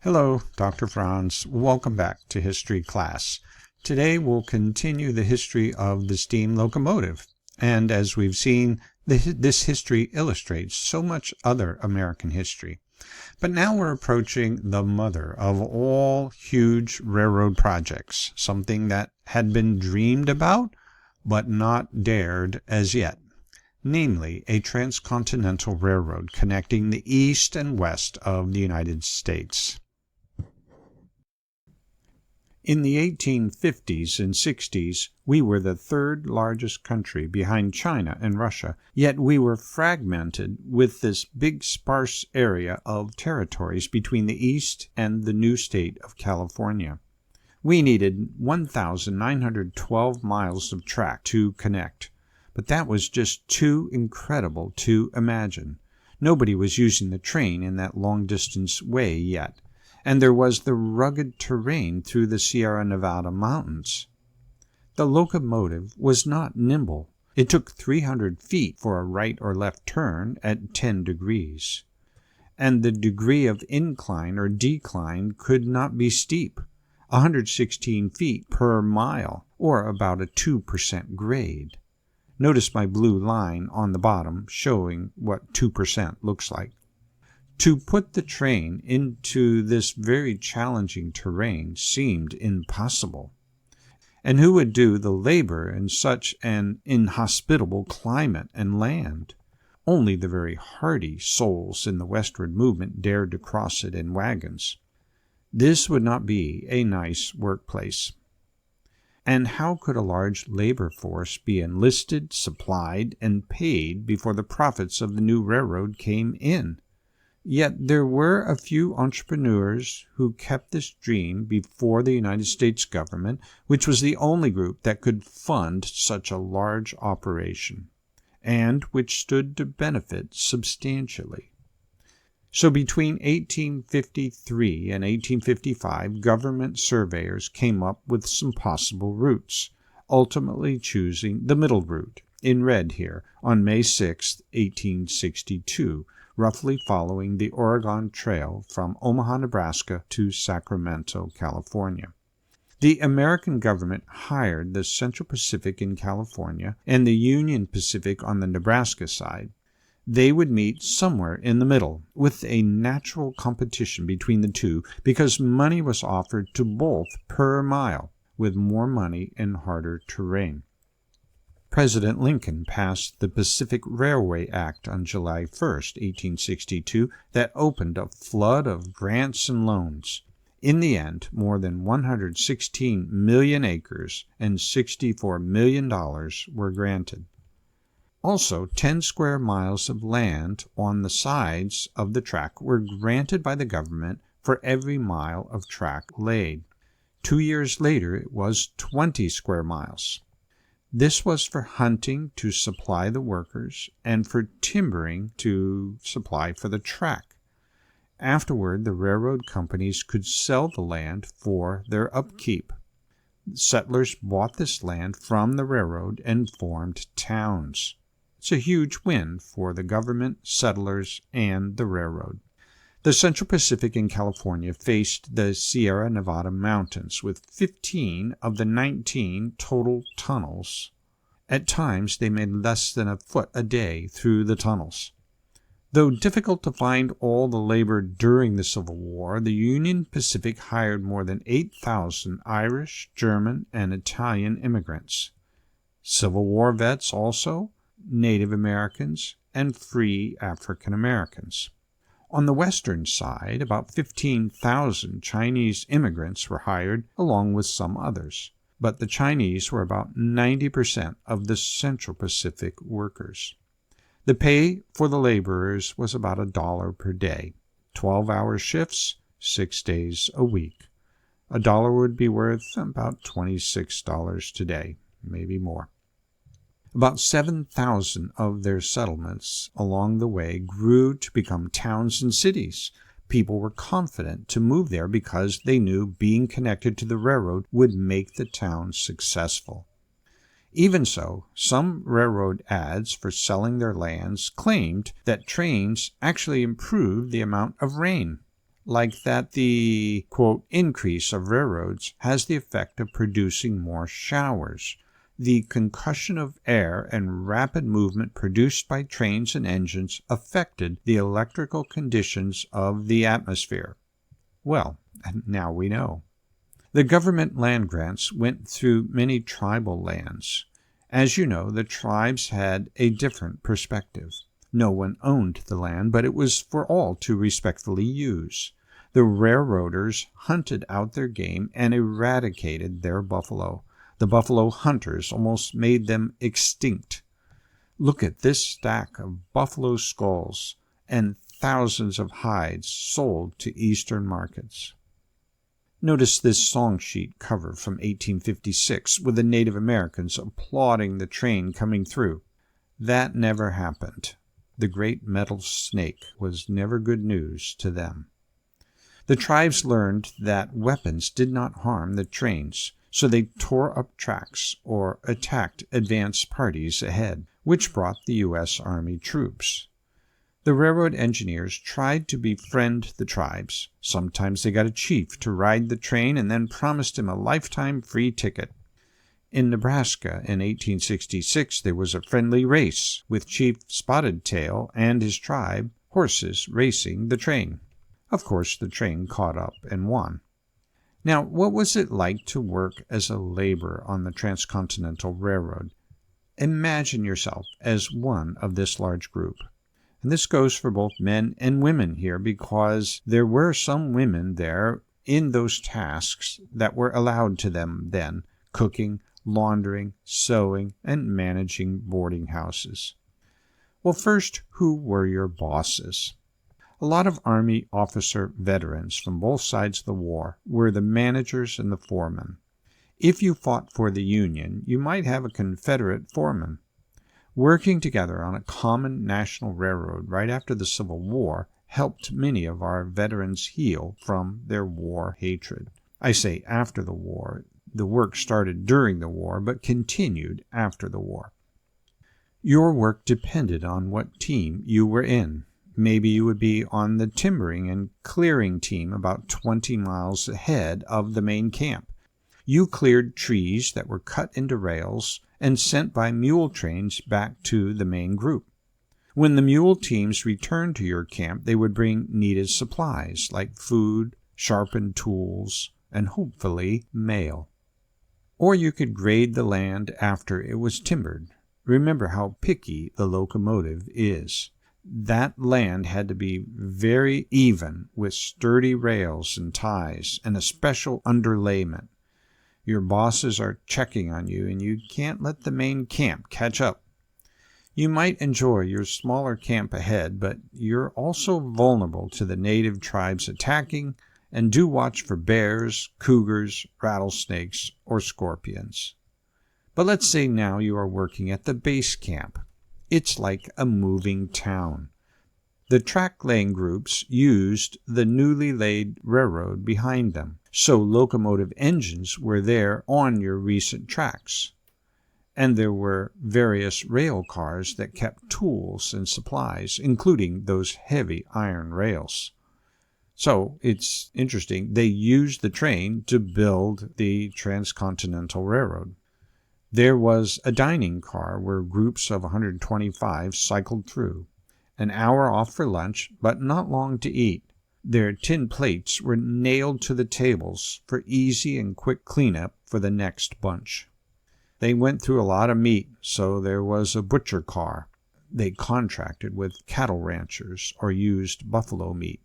Hello, Dr. Franz. Welcome back to History class. Today we'll continue the history of the steam locomotive. And as we've seen, this history illustrates so much other American history. But now we're approaching the mother of all huge railroad projects, something that had been dreamed about, but not dared as yet. Namely, a transcontinental railroad connecting the east and west of the United States. In the 1850s and 60s, we were the third largest country behind China and Russia, yet we were fragmented with this big sparse area of territories between the east and the new state of California. We needed 1,912 miles of track to connect, but that was just too incredible to imagine. Nobody was using the train in that long-distance way yet. And there was the rugged terrain through the Sierra Nevada mountains. The locomotive was not nimble. It took 300 feet for a right or left turn at 10 degrees. And the degree of incline or decline could not be steep, 116 feet per mile, or about a 2% grade. Notice my blue line on the bottom showing what 2% looks like. To put the train into this very challenging terrain seemed impossible. And who would do the labor in such an inhospitable climate and land? Only the very hardy souls in the westward movement dared to cross it in wagons. This would not be a nice workplace. And how could a large labor force be enlisted, supplied, and paid before the profits of the new railroad came in? Yet there were a few entrepreneurs who kept this dream before the United States government, which was the only group that could fund such a large operation, and which stood to benefit substantially. So between 1853 and 1855, government surveyors came up with some possible routes, ultimately choosing the middle route, in red here, on May 6, 1862, roughly following the Oregon Trail from Omaha, Nebraska to Sacramento, California. The American government hired the Central Pacific in California and the Union Pacific on the Nebraska side. They would meet somewhere in the middle, with a natural competition between the two because money was offered to both per mile, with more money and harder terrain. President Lincoln passed the Pacific Railway Act on July 1, 1862, that opened a flood of grants and loans. In the end, more than 116 million acres and $64 million were granted. Also, 10 square miles of land on the sides of the track were granted by the government for every mile of track laid. 2 years later, it was 20 square miles. This was for hunting to supply the workers and for timbering to supply for the track. Afterward, the railroad companies could sell the land for their upkeep. Settlers bought this land from the railroad and formed towns. It's a huge win for the government, settlers, and the railroad. The Central Pacific in California faced the Sierra Nevada mountains with 15 of the 19 total tunnels. At times, they made less than a foot a day through the tunnels. Though difficult to find all the labor during the Civil War, the Union Pacific hired more than 8,000 Irish, German, and Italian immigrants. Civil War vets also, Native Americans, and free African Americans. On the western side, about 15,000 Chinese immigrants were hired, along with some others. But the Chinese were about 90% of the Central Pacific workers. The pay for the laborers was about $1 per day, 12-hour shifts, 6 days a week. $1 would be worth about $26 today, maybe more. About 7,000 of their settlements along the way grew to become towns and cities. People were confident to move there because they knew being connected to the railroad would make the town successful. Even so, some railroad ads for selling their lands claimed that trains actually improved the amount of rain. like that the, quote, increase of railroads has the effect of producing more showers. The concussion of air and rapid movement produced by trains and engines affected the electrical conditions of the atmosphere. Well, now we know. The government land grants went through many tribal lands. As you know, the tribes had a different perspective. No one owned the land, but it was for all to respectfully use. The railroaders hunted out their game and eradicated their buffalo. The buffalo hunters almost made them extinct. Look at this stack of buffalo skulls and thousands of hides sold to eastern markets. Notice this song sheet cover from 1856 with the Native Americans applauding the train coming through. That never happened. The great metal snake was never good news to them. The tribes learned that weapons did not harm the trains, so they tore up tracks or attacked advance parties ahead, which brought the U.S. Army troops. The railroad engineers tried to befriend the tribes. Sometimes they got a chief to ride the train and then promised him a lifetime free ticket. In Nebraska in 1866, there was a friendly race with Chief Spotted Tail and his tribe, horses racing the train. Of course, the train caught up and won. Now, what was it like to work as a laborer on the Transcontinental Railroad? Imagine yourself as one of this large group. And this goes for both men and women here, because there were some women there in those tasks that were allowed to them then: cooking, laundering, sewing, and managing boarding houses. Well, first, who were your bosses? A lot of Army officer veterans from both sides of the war were the managers and the foremen. If you fought for the Union, you might have a Confederate foreman. Working together on a common national railroad right after the Civil War helped many of our veterans heal from their war hatred. I say after the war. The work started during the war, but continued after the war. Your work depended on what team you were in. Maybe you would be on the timbering and clearing team about 20 miles ahead of the main camp. You cleared trees that were cut into rails and sent by mule trains back to the main group. When the mule teams returned to your camp, they would bring needed supplies like food, sharpened tools, and hopefully mail. Or you could grade the land after it was timbered. Remember how picky the locomotive is. That land had to be very even with sturdy rails and ties and a special underlayment. Your bosses are checking on you, and you can't let the main camp catch up. You might enjoy your smaller camp ahead, but you're also vulnerable to the native tribes attacking, and do watch for bears, cougars, rattlesnakes, or scorpions. But let's say now you are working at the base camp. It's like a moving town. The track-laying groups used the newly laid railroad behind them, so locomotive engines were there on your recent tracks. And there were various rail cars that kept tools and supplies, including those heavy iron rails. So it's interesting, they used the train to build the Transcontinental Railroad. There was a dining car where groups of 125 cycled through. An hour off for lunch, but not long to eat. Their tin plates were nailed to the tables for easy and quick cleanup for the next bunch. They went through a lot of meat, so there was a butcher car. They contracted with cattle ranchers or used buffalo meat.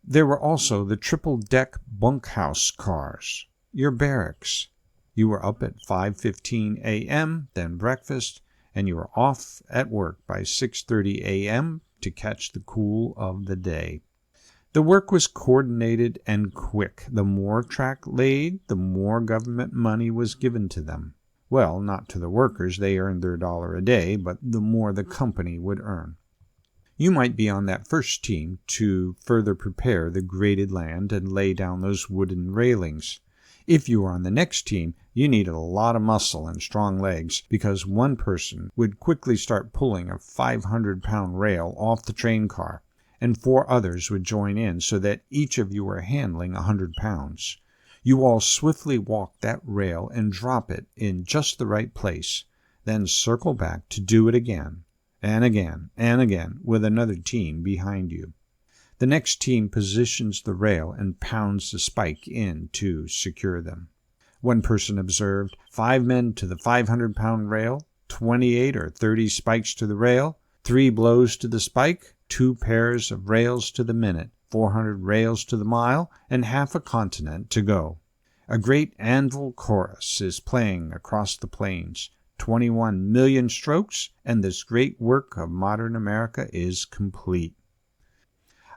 There were also the triple-deck bunkhouse cars, your barracks. You were up at 5:15 a.m., then breakfast, and you were off at work by 6:30 a.m. to catch the cool of the day. The work was coordinated and quick. The more track laid, the more government money was given to them. Well, not to the workers, they earned their $1 a day, but the more the company would earn. You might be on that first team to further prepare the graded land and lay down those wooden railings. If you are on the next team, you needed a lot of muscle and strong legs, because one person would quickly start pulling a 500-pound rail off the train car, and 4 others would join in so that each of you were handling 100 pounds. You all swiftly walk that rail and drop it in just the right place, then circle back to do it again, and again, and again, with another team behind you. The next team positions the rail and pounds the spike in to secure them. One person observed 5 men to the 500-pound rail, 28 or 30 spikes to the rail, 3 blows to the spike, 2 pairs of rails to the minute, 400 rails to the mile, and half a continent to go. A great anvil chorus is playing across the plains. 21 million strokes, and this great work of modern America is complete.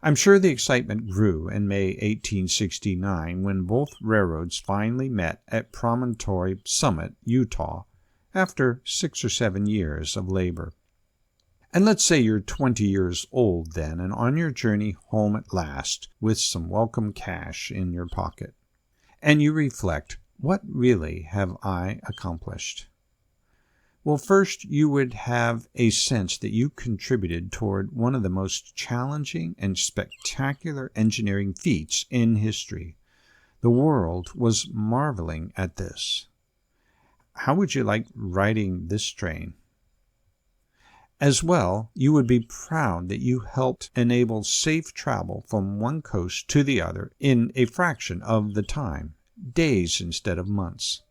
I'm sure the excitement grew in May 1869 when both railroads finally met at Promontory Summit, Utah, after 6 or 7 years of labor. And let's say you're 20 years old then and on your journey home at last with some welcome cash in your pocket. And you reflect, what really have I accomplished? Well, first, you would have a sense that you contributed toward one of the most challenging and spectacular engineering feats in history. The world was marveling at this. How would you like riding this train? As well, you would be proud that you helped enable safe travel from one coast to the other in a fraction of the time, days instead of months.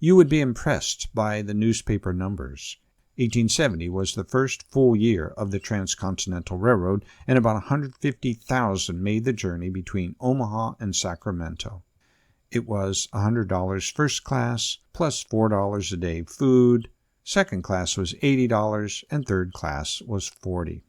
You would be impressed by the newspaper numbers. 1870 was the first full year of the Transcontinental Railroad, and about 150,000 made the journey between Omaha and Sacramento. It was $100 first class, plus $4 a day food. Second class was $80, and third class was $40.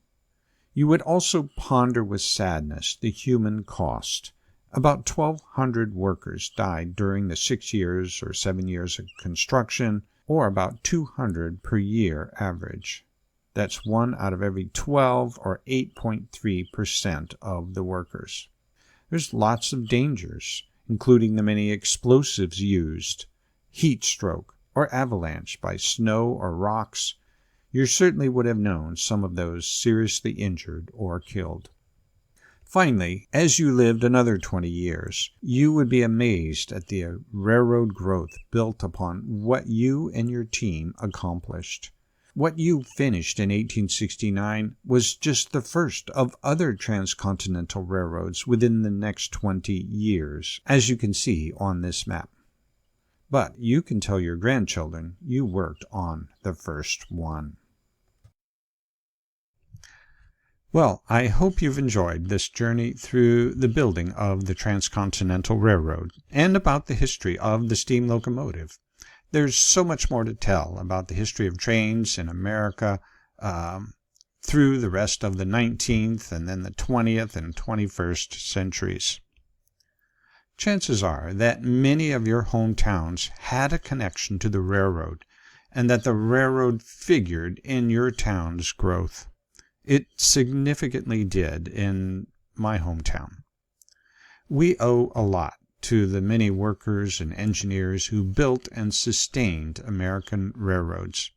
You would also ponder with sadness the human cost. About 1,200 workers died during the 6 years or 7 years of construction, or about 200 per year average. That's 1 out of every 12, or 8.3% of the workers. There's lots of dangers, including the many explosives used, heat stroke, or avalanche by snow or rocks. You certainly would have known some of those seriously injured or killed. Finally, as you lived another 20 years, you would be amazed at the railroad growth built upon what you and your team accomplished. What you finished in 1869 was just the first of other transcontinental railroads within the next 20 years, as you can see on this map. But you can tell your grandchildren you worked on the first one. Well, I hope you've enjoyed this journey through the building of the Transcontinental Railroad and about the history of the steam locomotive. There's so much more to tell about the history of trains in America through the rest of the 19th and then the 20th and 21st centuries. Chances are that many of your hometowns had a connection to the railroad and that the railroad figured in your town's growth. It significantly did in my hometown. We owe a lot to the many workers and engineers who built and sustained American railroads,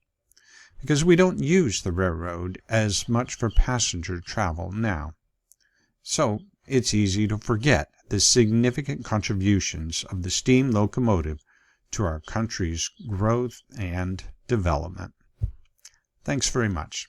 because we don't use the railroad as much for passenger travel now. So it's easy to forget the significant contributions of the steam locomotive to our country's growth and development. Thanks very much.